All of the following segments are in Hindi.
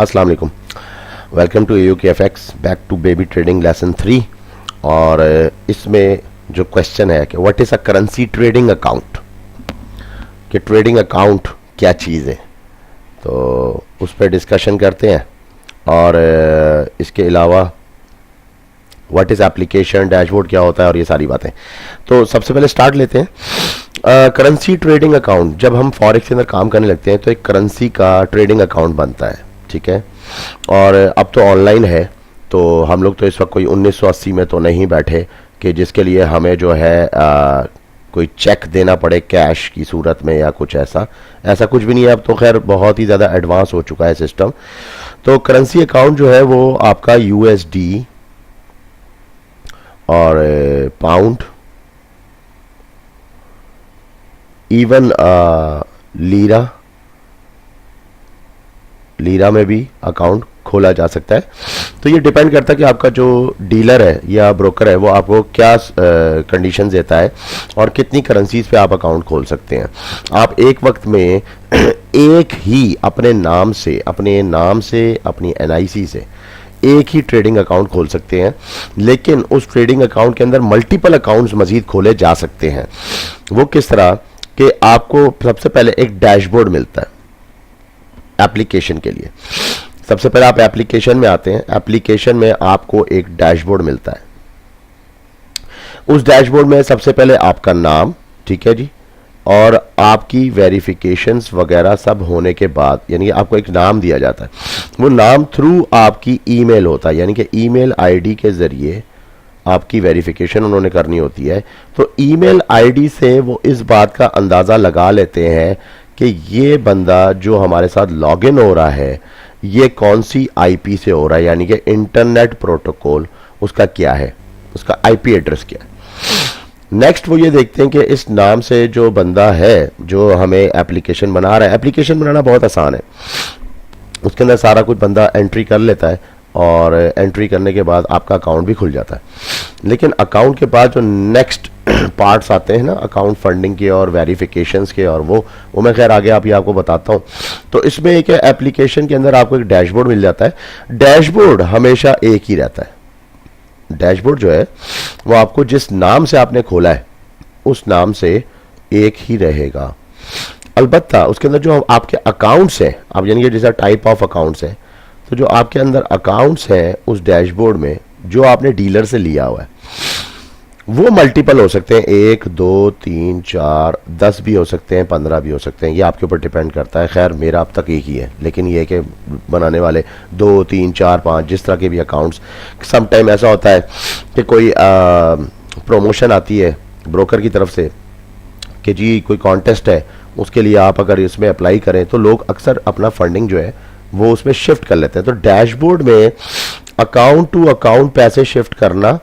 अस्सलाम वालेकुम, welcome to AUKFX, back to baby trading lesson 3। और इसमें जो क्वेश्चन है कि what is a currency trading account, कि ट्रेडिंग अकाउंट क्या चीज़ है, तो उस पर डिस्कशन करते हैं। और इसके अलावा व्हाट इज़ एप्लीकेशन, डैशबोर्ड क्या होता है और ये सारी बातें। तो सबसे पहले स्टार्ट लेते हैं। करेंसी ट्रेडिंग अकाउंट, जब हम फॉरेक्स के अंदर काम करने लगते हैं तो एक करेंसी का ट्रेडिंग अकाउंट बनता है, ठीक है। और अब तो ऑनलाइन है, तो हम लोग तो इस वक्त कोई 1980 में तो नहीं बैठे कि जिसके लिए हमें जो है कोई चेक देना पड़े कैश की सूरत में या कुछ ऐसा कुछ भी नहीं है। अब तो खैर बहुत ही ज़्यादा एडवांस हो चुका है सिस्टम। तो करेंसी अकाउंट जो है वो आपका USD और पाउंड, इवन लीरा में भी अकाउंट खोला जा सकता है। तो ये डिपेंड करता है कि आपका जो डीलर है या ब्रोकर है वो आपको क्या कंडीशन देता है और कितनी करेंसीज पे आप अकाउंट खोल सकते हैं। आप एक वक्त में एक ही अपने नाम से अपनी NIC से एक ही ट्रेडिंग अकाउंट खोल सकते हैं, लेकिन उस ट्रेडिंग अकाउंट के अंदर मल्टीपल अकाउंट्स मजीद खोले जा सकते हैं। वो किस तरह कि आपको सबसे पहले एक डैशबोर्ड मिलता है एप्लीकेशन के लिए। सबसे पहले आप एप्लीकेशन में आते हैं, एप्लीकेशन में आपको एक डैशबोर्ड मिलता है। उस डैशबोर्ड में सबसे पहले आपका नाम, ठीक है जी, और आपकी वेरिफिकेशंस वगैरह सब होने के बाद, यानी कि आपको एक नाम दिया जाता है। वो नाम थ्रू आपकी ईमेल होता है, यानी कि ईमेल ID के ज़रिए आपकी वेरिफिकेशन उन्होंने करनी होती है। तो ईमेल ID से वो इस बात का अंदाज़ा लगा लेते हैं कि ये बंदा जो हमारे साथ लॉगिन हो रहा है ये कौन सी IP से हो रहा है, यानी कि इंटरनेट प्रोटोकॉल उसका क्या है, उसका IP एड्रेस क्या है। नेक्स्ट वो ये देखते हैं कि इस नाम से जो बंदा है जो हमें एप्लीकेशन बना रहा है, एप्लीकेशन बनाना बहुत आसान है, उसके अंदर सारा कुछ बंदा एंट्री कर लेता है और एंट्री करने के बाद आपका अकाउंट भी खुल जाता है। लेकिन अकाउंट के बाद जो नेक्स्ट पार्ट्स आते हैं ना, अकाउंट फंडिंग के और वेरिफिकेशंस के, और वो मैं खैर आगे आपको बताता हूँ। तो इसमें एक एप्लीकेशन के अंदर आपको एक डैशबोर्ड मिल जाता है। डैशबोर्ड हमेशा एक ही रहता है। डैशबोर्ड जो है वो आपको जिस नाम से आपने खोला है उस नाम से एक ही रहेगा। अलबत्ता उसके अंदर जो आपके अकाउंट्स हैं, आप यानी कि जैसा टाइप ऑफ अकाउंट्स है, तो जो आपके अंदर अकाउंट्स हैं उस डैशबोर्ड में जो आपने डीलर से लिया हुआ है वो मल्टीपल हो सकते हैं, 1 2 3 4 10 भी हो सकते हैं, 15 भी हो सकते हैं, ये आपके ऊपर डिपेंड करता है। खैर मेरा अब तक एक ही है, लेकिन ये कि बनाने वाले 2 3 4 5 जिस तरह के भी अकाउंट्स, सम टाइम ऐसा होता है कि कोई प्रमोशन आती है ब्रोकर की तरफ से कि जी कोई कॉन्टेस्ट है, उसके लिए आप अगर इसमें अप्लाई करें तो लोग अक्सर अपना फंडिंग जो है वो उसमें शिफ्ट कर लेते हैं। तो डैशबोर्ड में अकाउंट टू अकाउंट पैसे शिफ्ट करना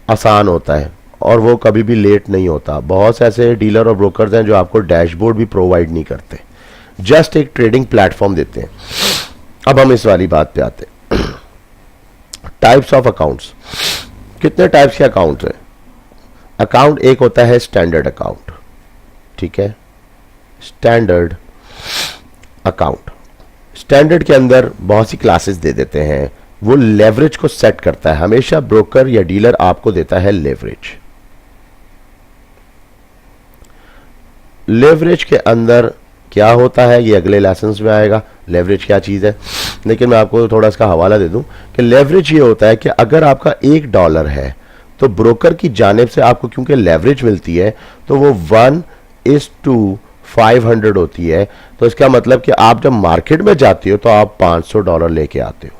आसान होता है और वो कभी भी लेट नहीं होता। बहुत से ऐसे डीलर और ब्रोकर्स हैं जो आपको डैशबोर्ड भी प्रोवाइड नहीं करते, जस्ट एक ट्रेडिंग प्लेटफॉर्म देते हैं। अब हम इस वाली बात पे आते हैं, टाइप्स ऑफ अकाउंट्स। कितने टाइप्स के अकाउंट्स हैं? अकाउंट एक होता है स्टैंडर्ड अकाउंट, ठीक है, स्टैंडर्ड अकाउंट। स्टैंडर्ड के अंदर बहुत सी क्लासेस दे देते हैं, वो लेवरेज को सेट करता है। हमेशा ब्रोकर या डीलर आपको देता है लेवरेज। लेवरेज के अंदर क्या होता है ये अगले लेसन्स में आएगा, लेवरेज क्या चीज़ है, लेकिन मैं आपको थोड़ा इसका हवाला दे दूं कि लेवरेज ये होता है कि अगर आपका $1 है तो ब्रोकर की जानिब से आपको क्योंकि लेवरेज मिलती है तो वो 1:500 होती है। तो इसका मतलब कि आप जब मार्केट में जाते हो तो आप $500 लेके आते हो।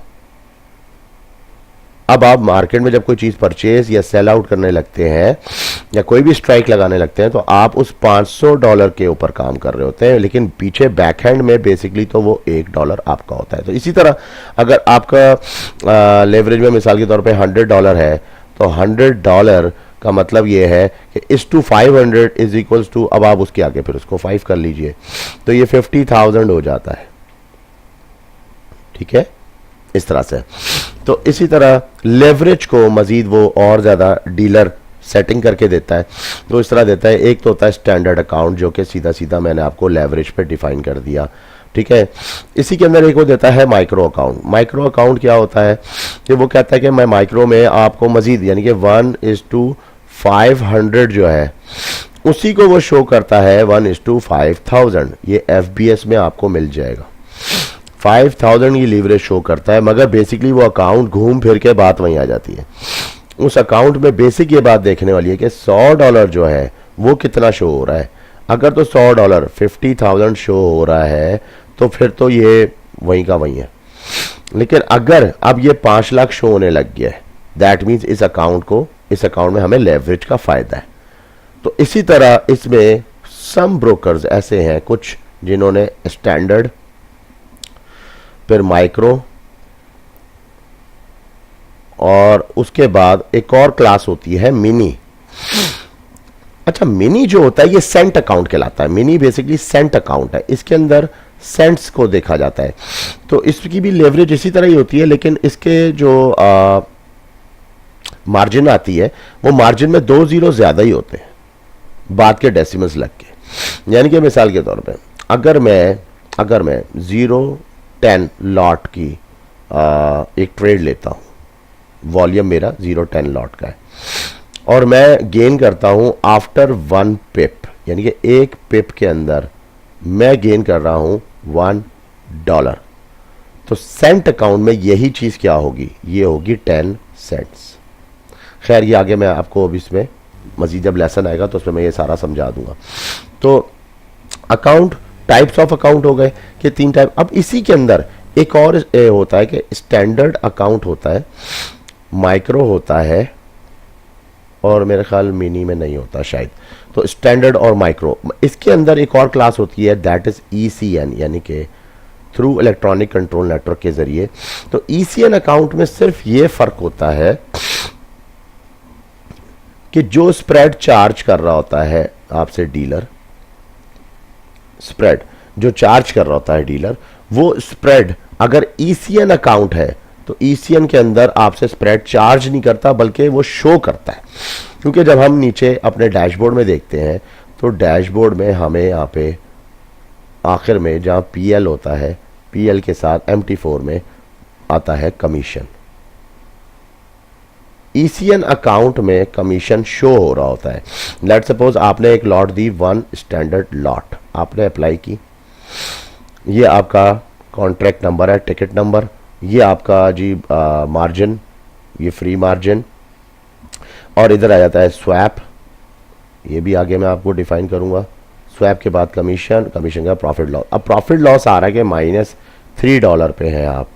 अब आप मार्केट में जब कोई चीज़ परचेज या सेल आउट करने लगते हैं या कोई भी स्ट्राइक लगाने लगते हैं तो आप उस $500 के ऊपर काम कर रहे होते हैं, लेकिन पीछे बैक हैंड में बेसिकली तो वो $1 आपका होता है। तो इसी तरह अगर आपका लेवरेज में मिसाल के तौर पे $100 है तो $100 का मतलब ये है कि (500) इज इक्वल्स टू, अब आप उसके आगे फिर उसको 5 कर लीजिए तो ये 50,000 हो जाता है, ठीक है, इस तरह से। तो इसी तरह लेवरेज को मजीद वो और ज़्यादा डीलर सेटिंग करके देता है। तो इस तरह देता है। एक तो होता है स्टैंडर्ड अकाउंट जो कि सीधा सीधा मैंने आपको लेवरेज पे डिफाइन कर दिया, ठीक है। इसी के अंदर एक वो देता है माइक्रो अकाउंट। माइक्रो अकाउंट क्या होता है कि वो कहता है कि मैं माइक्रो में आपको मजीद यानी कि 1:500 जो है उसी को वो शो करता है 1:5000। ये FBS में आपको मिल जाएगा। 5000 की लीवरेज शो करता है, मगर बेसिकली वो अकाउंट घूम फिर के बात वहीं आ जाती है। उस अकाउंट में बेसिक ये बात देखने वाली है कि $100 जो है वो कितना शो हो रहा है। अगर तो $100 50,000 शो हो रहा है तो फिर तो ये वहीं का वहीं है। लेकिन अगर अब ये 5 लाख शो होने लग गया है, दैट मीन्स इस अकाउंट में हमें लेवरेज का फायदा है। तो इसी तरह इसमें सम ब्रोकर्स ऐसे हैं कुछ जिन्होंने स्टैंडर्ड, फिर माइक्रो, और उसके बाद एक और क्लास होती है मिनी। अच्छा, मिनी जो होता है ये सेंट अकाउंट कहलाता है। मिनी बेसिकली सेंट अकाउंट है, इसके अंदर सेंट्स को देखा जाता है। तो इसकी भी लेवरेज इसी तरह ही होती है, लेकिन इसके जो मार्जिन आती है वो मार्जिन में 2 जीरो ज्यादा ही होते हैं बाद के डेसिमल्स लग के। यानी कि मिसाल के तौर पे अगर मैं 0-10 लॉट की एक ट्रेड लेता हूं, वॉल्यूम मेरा 0-10 लॉट का है, और मैं गेन करता हूं आफ्टर 1 पिप, यानी कि 1 पिप के अंदर मैं गेन कर रहा हूं $1, तो सेंट अकाउंट में यही चीज क्या होगी, ये होगी 10 सेंट्स। खैर ये आगे मैं आपको अब इसमें मजीद जब लेसन आएगा तो उसमें मैं ये सारा समझा दूंगा। तो अकाउंट, टाइप्स ऑफ अकाउंट हो गए कि 3 टाइप। अब इसी के अंदर एक और होता है कि स्टैंडर्ड अकाउंट होता है, माइक्रो होता है, और मेरे ख्याल मिनी में नहीं होता शायद। तो स्टैंडर्ड और माइक्रो, इसके अंदर एक और क्लास होती है दैट इज ECN, यानी कि थ्रू इलेक्ट्रॉनिक कंट्रोल नेटवर्क के जरिए। तो ECN अकाउंट में सिर्फ ये फर्क होता है कि जो स्प्रेड चार्ज कर रहा होता है आपसे डीलर, स्प्रेड जो चार्ज कर रहा होता है डीलर, वो स्प्रेड अगर ECN अकाउंट है तो ECN के अंदर आपसे स्प्रेड चार्ज नहीं करता बल्कि वो शो करता है। क्योंकि जब हम नीचे अपने डैशबोर्ड में देखते हैं तो डैशबोर्ड में हमें यहाँ पे आखिर में जहाँ PL होता है, PL के साथ MT4 में आता है कमीशन। ECN अकाउंट में कमीशन शो हो रहा होता है। लेट सपोज आपने एक लॉट दी, 1 स्टैंडर्ड लॉट आपने अप्लाई की, ये आपका कॉन्ट्रैक्ट नंबर है, टिकट नंबर, ये आपका जी मार्जिन, ये फ्री मार्जिन, और इधर आ जाता है स्वैप, ये भी आगे मैं आपको डिफाइन करूंगा। स्वैप के बाद कमीशन, कमीशन का प्रॉफिट लॉस। अब प्रॉफिट लॉस आ रहा है कि -$3 पे है आप,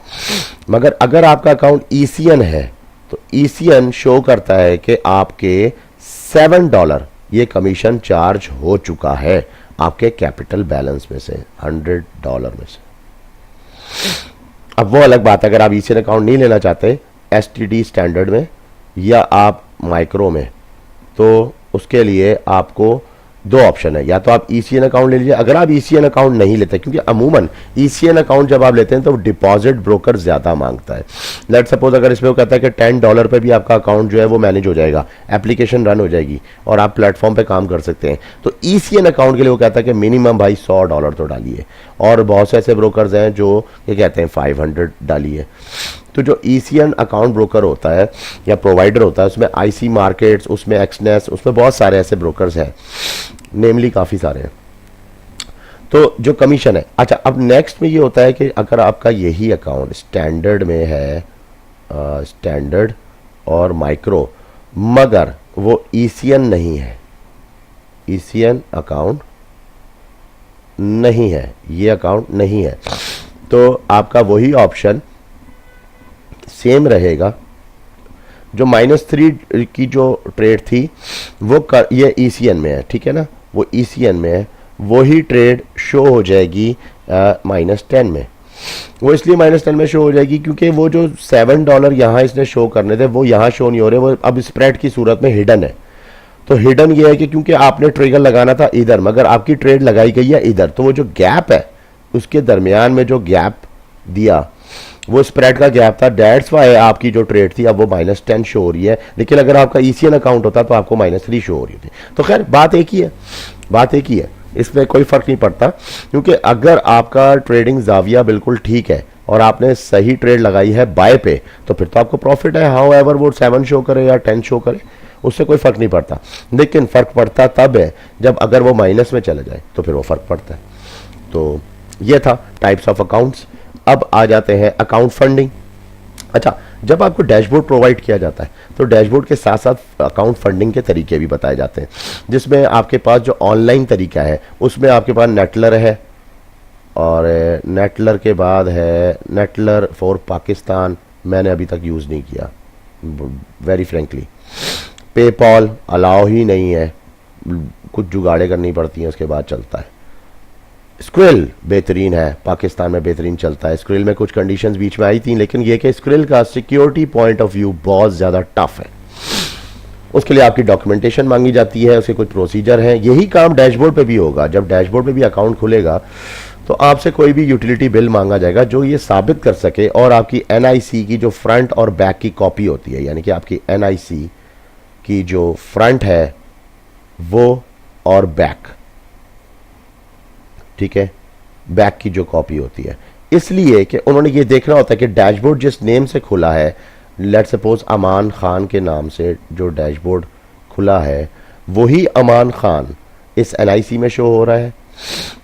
मगर अगर आपका अकाउंट ECN है तो ECN शो करता है कि आपके $7 ये कमीशन चार्ज हो चुका है आपके कैपिटल बैलेंस में से, $100 में से। अब वो अलग बात है अगर आप ECN अकाउंट नहीं लेना चाहते STD स्टैंडर्ड में या आप माइक्रो में, तो उसके लिए आपको 2 ऑप्शन है। या तो आप ECN अकाउंट ले लीजिए। अगर आप ECN अकाउंट नहीं लेते, क्योंकि अमूमन ECN अकाउंट जब आप लेते हैं तो डिपॉजिट ब्रोकर ज्यादा मांगता है। लेट सपोज अगर इसमें वो कहता है कि $10 पे भी आपका अकाउंट जो है वो मैनेज हो जाएगा, एप्लीकेशन रन हो जाएगी और आप प्लेटफॉर्म पे काम कर सकते हैं, तो ECN अकाउंट के लिए वो कहता है कि मिनिमम भाई $100 तो डालिए। और बहुत से ऐसे ब्रोकर्स हैं जो ये कहते हैं 500 डालिए। तो जो ECN अकाउंट ब्रोकर होता है या प्रोवाइडर होता है, उसमें IC मार्केट्स, उसमें एक्सनेस, उसमें बहुत सारे ऐसे ब्रोकर्स हैं, नेमली काफ़ी सारे हैं। तो जो कमीशन है, अच्छा अब नेक्स्ट में ये होता है कि अगर आपका यही अकाउंट स्टैंडर्ड में है, स्टैंडर्ड और माइक्रो, मगर वो ECN नहीं है, ECN अकाउंट नहीं है, ये अकाउंट नहीं है, तो आपका वही ऑप्शन सेम रहेगा। जो -3 की जो ट्रेड थी वो ये ECN में है, ठीक है ना, वो ECN में है, वही ट्रेड शो हो जाएगी -10 में। वो इसलिए -10 में शो हो जाएगी क्योंकि वो जो $7 यहाँ इसने शो करने थे वो यहाँ शो नहीं हो रहे, वो अब स्प्रेड की सूरत में हिडन है। तो हिडन ये है कि क्योंकि आपने ट्रिगर लगाना था इधर, मगर आपकी ट्रेड लगाई गई है इधर, तो वो जो गैप है उसके दरमियान में जो गैप दिया वो स्प्रेड का गैप था, डेट्स वाई आपकी जो ट्रेड थी अब वो -10 शो हो रही है, लेकिन अगर आपका ECN अकाउंट होता तो आपको -3 शो हो रही थी। तो खैर बात एक ही है, बात एक ही है, इसमें कोई फर्क नहीं पड़ता, क्योंकि अगर आपका ट्रेडिंग जाविया बिल्कुल ठीक है और आपने सही ट्रेड लगाई है बाय पे, तो फिर तो आपको प्रॉफिट है। हाउ एवर वो 7 शो करे या 10 शो करे, उससे कोई फर्क नहीं पड़ता। लेकिन फर्क पड़ता तब है जब अगर वो माइनस में चले जाए, तो फिर वो फर्क पड़ता है। तो ये था टाइप्स ऑफ अकाउंट्स। अब आ जाते हैं अकाउंट फंडिंग। अच्छा, जब आपको डैशबोर्ड प्रोवाइड किया जाता है तो डैशबोर्ड के साथ साथ अकाउंट फंडिंग के तरीके भी बताए जाते हैं, जिसमें आपके पास जो ऑनलाइन तरीका है उसमें आपके पास नेटलर है, और नेटलर के बाद है नेटलर फॉर पाकिस्तान, मैंने अभी तक यूज़ नहीं किया वेरी फ्रेंकली। पेपॉल अलाउ ही नहीं है, कुछ जुगाड़े करनी पड़ती हैं उसके बाद चलता है। स्क्रिल बेहतरीन है, पाकिस्तान में बेहतरीन चलता है। स्क्रिल में कुछ कंडीशंस बीच में आई थी, लेकिन ये कि स्क्रिल का सिक्योरिटी पॉइंट ऑफ व्यू बहुत ज़्यादा टफ है। उसके लिए आपकी डॉक्यूमेंटेशन मांगी जाती है, उसके कुछ प्रोसीजर हैं। यही काम डैशबोर्ड पे भी होगा। जब डैशबोर्ड पे भी अकाउंट खुलेगा तो आपसे कोई भी यूटिलिटी बिल मांगा जाएगा जो ये साबित कर सके, और आपकी NIC की जो फ्रंट और बैक की कॉपी होती है, यानी कि आपकी NIC की जो फ्रंट है वो और बैक, ठीक है, बैक की जो कॉपी होती है, इसलिए कि उन्होंने ये देखना होता है कि डैशबोर्ड जिस नेम से खुला है, लेट सपोज अमान खान के नाम से जो डैशबोर्ड खुला है, वही अमान खान इस NIC में शो हो रहा है,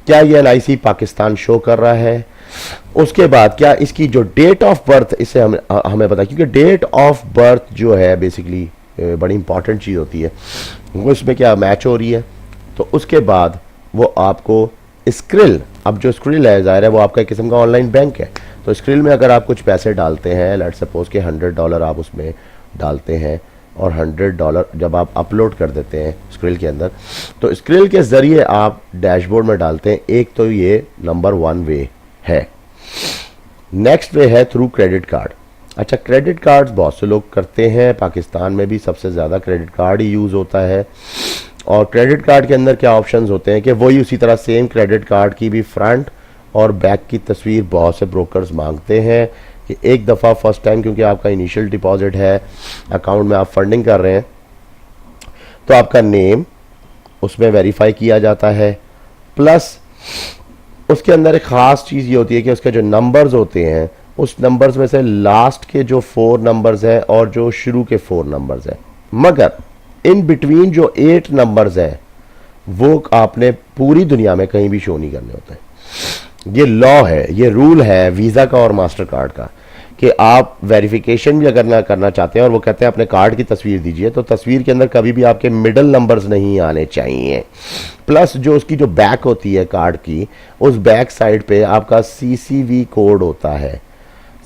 क्या ये NIC पाकिस्तान शो कर रहा है। उसके बाद क्या इसकी जो डेट ऑफ बर्थ, इसे हमें पता है, क्योंकि डेट ऑफ बर्थ जो है बेसिकली बड़ी इंपॉर्टेंट चीज़ होती है, वो इसमें क्या मैच हो रही है। तो उसके बाद वो आपको स्क्रिल, अब जो स्क्रिल है ज़ाहिर है वो आपका एक किस्म का ऑनलाइन बैंक है, तो स्क्रिल में अगर आप कुछ पैसे डालते हैं, लेट सपोज के $100 आप उसमें डालते हैं, और $100 जब आप अपलोड कर देते हैं स्क्रिल के अंदर, तो स्क्रिल के ज़रिए आप डैशबोर्ड में डालते हैं। एक तो ये नंबर 1 वे है। नेक्स्ट वे है थ्रू क्रेडिट कार्ड। अच्छा, क्रेडिट कार्ड्स बहुत से लोग करते हैं, पाकिस्तान में भी सबसे ज़्यादा क्रेडिट कार्ड ही यूज़ होता है। और क्रेडिट कार्ड के अंदर क्या ऑप्शंस होते हैं कि वही उसी तरह सेम क्रेडिट कार्ड की भी फ्रंट और बैक की तस्वीर बहुत से ब्रोकर्स मांगते हैं कि एक दफ़ा फर्स्ट टाइम, क्योंकि आपका इनिशियल डिपॉजिट है, अकाउंट में आप फंडिंग कर रहे हैं, तो आपका नेम उसमें वेरीफाई किया जाता है। प्लस उसके अंदर एक ख़ास चीज़ ये होती है कि उसके जो नंबर्स होते हैं, उस नंबर्स में से लास्ट के जो 4 नंबर्स हैं और जो शुरू के 4 नंबर्स हैं, मगर इन बिटवीन जो 8 नंबर्स हैं वो आपने पूरी दुनिया में कहीं भी शो नहीं करने होते हैं। ये लॉ है, ये रूल है वीज़ा का और मास्टर कार्ड का, कि आप वेरिफिकेशन भी अगर ना करना चाहते हैं और वो कहते हैं अपने कार्ड की तस्वीर दीजिए, तो तस्वीर के अंदर कभी भी आपके मिडल नंबर्स नहीं आने चाहिए। प्लस जो उसकी जो बैक होती है कार्ड की, उस बैक साइड पे आपका CCV कोड होता है,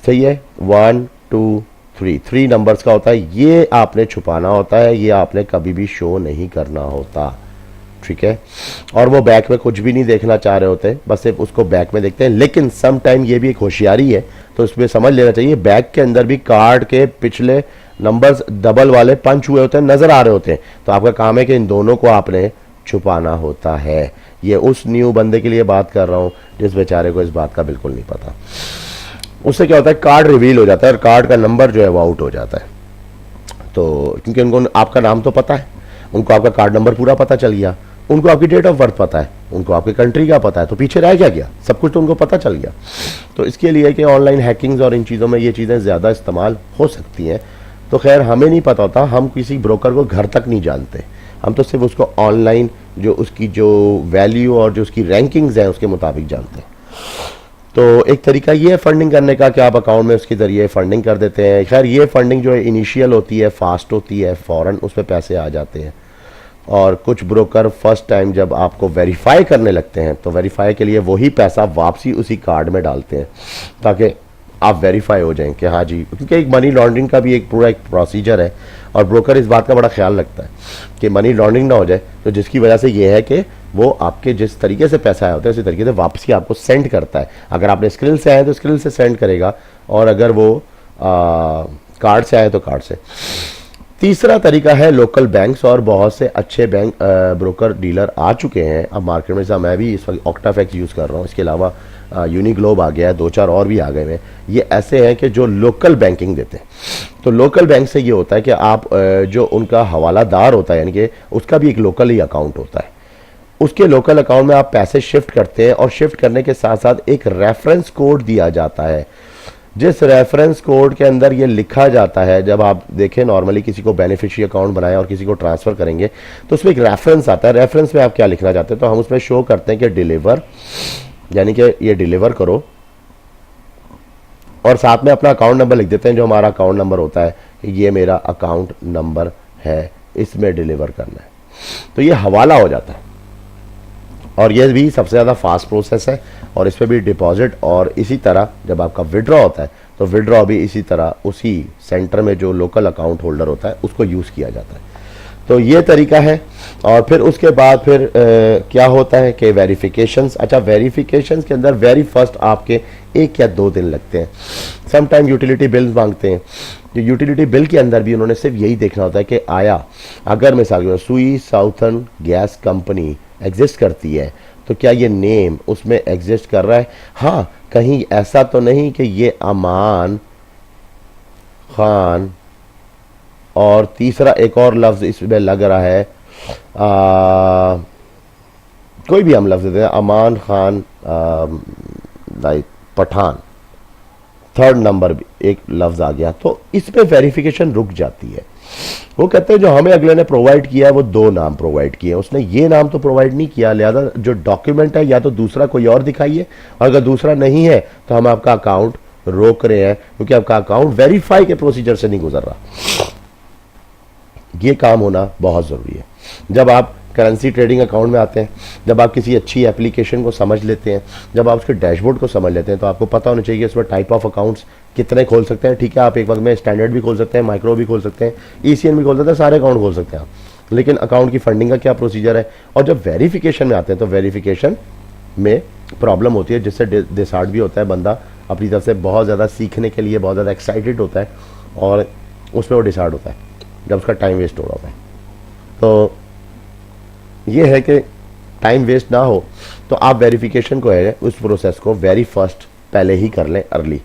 सही है, 1 2 3 नंबर्स का होता है। ये आपने छुपाना होता है, ये आपने कभी भी शो नहीं करना होता, ठीक है। और वो बैक में कुछ भी नहीं देखना चाह रहे होते, बस सिर्फ उसको बैक में देखते हैं। लेकिन सम टाइम ये भी एक होशियारी है, तो उसमें समझ लेना चाहिए बैक के अंदर भी कार्ड के पिछले नंबर्स डबल वाले पंच हुए होते हैं, नजर आ रहे होते हैं, तो आपका काम है कि इन दोनों को आपने छुपाना होता है। ये उस न्यू बंदे के लिए बात कर रहा हूँ जिस बेचारे को इस बात का बिल्कुल नहीं पता। उससे क्या होता है, कार्ड रिवील हो जाता है और कार्ड का नंबर जो है वो आउट हो जाता है। तो क्योंकि उनको आपका नाम तो पता है, उनको आपका कार्ड नंबर पूरा पता चल गया, उनको आपकी डेट ऑफ बर्थ पता है, उनको आपकी कंट्री का पता है, तो पीछे रह क्या गया, सब कुछ तो उनको पता चल गया। तो इसके लिए कि ऑनलाइन हैकिंग्स और इन चीज़ों में ये चीज़ें ज़्यादा इस्तेमाल हो सकती हैं। तो खैर हमें नहीं पता होता, हम किसी ब्रोकर को घर तक नहीं जानते, हम तो सिर्फ उसको ऑनलाइन जो उसकी जो वैल्यू और जो उसकी रैंकिंग्स हैं उसके मुताबिक जानते हैं। तो एक तरीका ये है फंडिंग करने का कि आप अकाउंट में उसके ज़रिए फंडिंग कर देते हैं। खैर ये फंडिंग जो है इनिशियल होती है, फास्ट होती है, फ़ौरन उस पर पैसे आ जाते हैं। और कुछ ब्रोकर फर्स्ट टाइम जब आपको वेरीफाई करने लगते हैं तो वेरीफाई के लिए वही पैसा वापसी उसी कार्ड में डालते हैं ताकि आप वेरीफाई हो जाएं कि हाँ जी, क्योंकि एक मनी लॉन्ड्रिंग का भी एक पूरा एक प्रोसीजर है और ब्रोकर इस बात का बड़ा ख्याल रखता है कि मनी लॉन्ड्रिंग ना हो जाए। तो जिसकी वजह से ये है कि वो आपके जिस तरीके से पैसा आया होता है उसी तरीके से वापसी आपको सेंड करता है। अगर आपने स्क्रिल से आए तो स्क्रिल से सेंड करेगा, और अगर वो कार्ड से आए तो कार्ड से। तीसरा तरीका है लोकल बैंक्स, और बहुत से अच्छे बैंक ब्रोकर डीलर आ चुके हैं अब मार्केट में। जैसा मैं भी इस वक्त ऑक्टाफैक्स यूज़ कर रहा हूँ, इसके अलावा यूनिग्लोब आ गया है, 2-4 और भी आ गए हैं। ये ऐसे हैं कि जो लोकल बैंकिंग देते हैं। तो लोकल बैंक से ये होता है कि आप जो उनका हवालादार होता है, यानी कि उसका भी एक लोकल ही अकाउंट होता है, उसके लोकल अकाउंट में आप पैसे शिफ्ट करते हैं और शिफ्ट करने के साथ साथ एक रेफरेंस कोड दिया जाता है। जिस रेफरेंस कोड के अंदर ये लिखा जाता है, जब आप देखें नॉर्मली किसी को बेनिफिशियरी अकाउंट बनाएं और किसी को ट्रांसफर करेंगे तो उसमें एक रेफरेंस आता है। रेफरेंस में आप क्या लिखना चाहते हैं, तो हम उसमें शो करते हैं कि डिलीवर, यानी कि ये डिलीवर करो, और साथ में अपना अकाउंट नंबर लिख देते हैं जो हमारा अकाउंट नंबर होता है, ये मेरा अकाउंट नंबर है, इसमें डिलीवर करना है। तो ये हवाला हो जाता है और ये भी सबसे ज़्यादा फास्ट प्रोसेस है। और इस पर भी डिपॉजिट, और इसी तरह जब आपका विड्रॉ होता है तो विड्रॉ भी इसी तरह उसी सेंटर में जो लोकल अकाउंट होल्डर होता है उसको यूज़ किया जाता है। तो ये तरीका है। और फिर उसके बाद फिर क्या होता है कि वेरिफिकेशंस। अच्छा, वेरिफिकेशंस के अंदर वेरी फर्स्ट आपके 1 या 2 दिन लगते हैं। सम टाइम यूटिलिटी बिल्स मांगते हैं। जो यूटिलिटी बिल के अंदर भी उन्होंने सिर्फ यही देखना होता है कि आया, अगर मिसाल के सुई साउथर्न गैस कंपनी एग्जिस्ट करती है तो क्या ये नेम उसमें एग्जिस्ट कर रहा है। हाँ, कहीं ऐसा तो नहीं कि ये अमान खान और तीसरा एक और लफ्ज इसमें लग रहा है, कोई भी हम लफ्ज देते हैं, Aman Khan like Pathan, third number भी एक लफ्ज आ गया, तो इस पे वेरिफिकेशन रुक जाती है। वो कहते हैं जो हमें अगले ने प्रोवाइड किया है वो 2 नाम प्रोवाइड किए, उसने ये नाम तो प्रोवाइड नहीं किया, लिहाजा जो डॉक्यूमेंट है या तो दूसरा कोई और दिखाइए, और अगर दूसरा नहीं है तो हम आपका अकाउंट रोक रहे हैं क्योंकि आपका अकाउंट वेरीफाई के प्रोसीजर से नहीं गुजर रहा। ये काम होना बहुत ज़रूरी है। जब आप करेंसी ट्रेडिंग अकाउंट में आते हैं, जब आप किसी अच्छी एप्लीकेशन को समझ लेते हैं, जब आप उसके डैशबोर्ड को समझ लेते हैं, तो आपको पता होना चाहिए कि इसमें टाइप ऑफ अकाउंट्स कितने खोल सकते हैं। ठीक है, आप एक वक्त में स्टैंडर्ड भी खोल सकते हैं, माइक्रो भी खोल सकते हैं, ईसीएन भी खोल सकते हैं, सारे अकाउंट खोल सकते हैं आप, लेकिन अकाउंट की फंडिंग का क्या प्रोसीजर है। और जब वेरिफिकेशन में आते हैं तो वेरिफिकेशन में प्रॉब्लम होती है, जिससे डिसहार्ट भी होता है बंदा, अपनी तरफ से बहुत ज़्यादा सीखने के लिए बहुत ज़्यादा एक्साइटेड होता है और उसमें वो डिसहार्ट होता है जब उसका टाइम वेस्ट हो रहा होता है। तो ये है कि टाइम वेस्ट ना हो तो आप वेरिफिकेशन को है उस प्रोसेस को वेरी फर्स्ट पहले ही कर लें, अर्ली।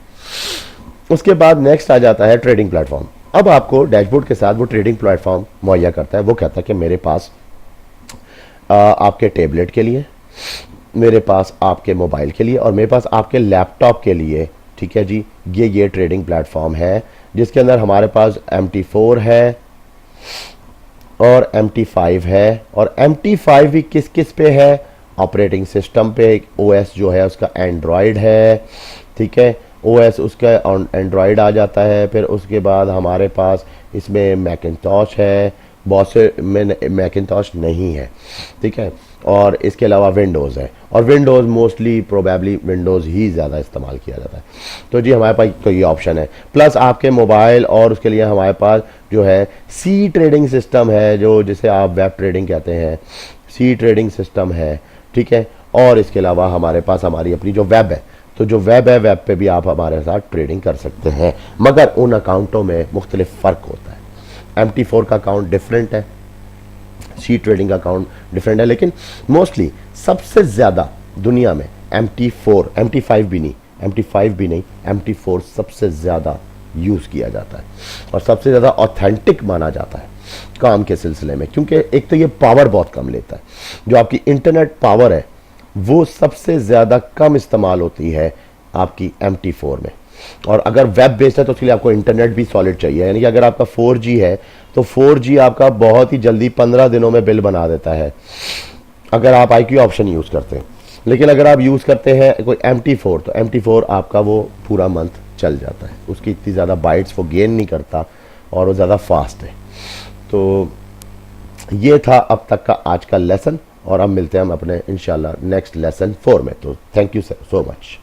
उसके बाद नेक्स्ट आ जाता है ट्रेडिंग प्लेटफॉर्म। अब आपको डैशबोर्ड के साथ वो ट्रेडिंग प्लेटफॉर्म मुहैया करता है। वो कहता है कि मेरे पास आपके टेबलेट के लिए, मेरे पास आपके मोबाइल के लिए और मेरे पास आपके लैपटॉप के लिए, ठीक है जी, ये ट्रेडिंग प्लेटफॉर्म है जिसके अंदर हमारे पास MT4 है और MT5 है। और MT5 भी किस किस पे है, ऑपरेटिंग सिस्टम पे। OS जो है उसका एंड्रॉयड है, ठीक है, OS उसका एंड्रॉयड आ जाता है। फिर उसके बाद हमारे पास इसमें मैकिंटॉश है, बहुत से में मैकिंटॉश नहीं है, ठीक है। और इसके अलावा विंडोज़ है, और विंडोज़ मोस्टली प्रोबेबली विंडोज़ ही ज़्यादा इस्तेमाल किया जाता है। तो जी हमारे पास तो ये ऑप्शन है, प्लस आपके मोबाइल, और उसके लिए हमारे पास जो है सी ट्रेडिंग सिस्टम है, जो जिसे आप वेब ट्रेडिंग कहते हैं, सी ट्रेडिंग सिस्टम है, ठीक है। और इसके अलावा हमारे पास हमारी अपनी जो वेब है, तो जो वेब है, वेब पे भी आप हमारे साथ ट्रेडिंग कर सकते हैं, मगर उन अकाउंटों में मुख्तलिफ फ़र्क होता है। MT4 का अकाउंट डिफरेंट है, सी ट्रेडिंग का अकाउंट डिफरेंट है, लेकिन मोस्टली सबसे ज़्यादा दुनिया में MT4, MT5 भी नहीं, MT5 भी नहीं, MT4 सबसे ज़्यादा यूज़ किया जाता है और सबसे ज़्यादा ऑथेंटिक माना जाता है काम के सिलसिले में, क्योंकि एक तो ये पावर बहुत कम लेता है। जो आपकी इंटरनेट पावर है वो सबसे ज़्यादा कम इस्तेमाल होती है आपकी MT4 में। और अगर वेब बेस्ड है तो उसके लिए आपको इंटरनेट भी सॉलिड चाहिए, यानी कि अगर आपका 4G है तो 4G आपका बहुत ही जल्दी 15 दिनों में बिल बना देता है अगर आप IQ ऑप्शन यूज़ करते हैं। लेकिन अगर आप यूज़ करते हैं कोई MT4 तो MT4 आपका वो पूरा मंथ चल जाता है, उसकी इतनी ज़्यादा बाइट्स वो गेन नहीं करता और वो ज़्यादा फास्ट है। तो ये था अब तक का आज का लेसन, और अब मिलते हैं हम अपने इंशाल्लाह नेक्स्ट लेसन 4 में। तो थैंक यू सो मच।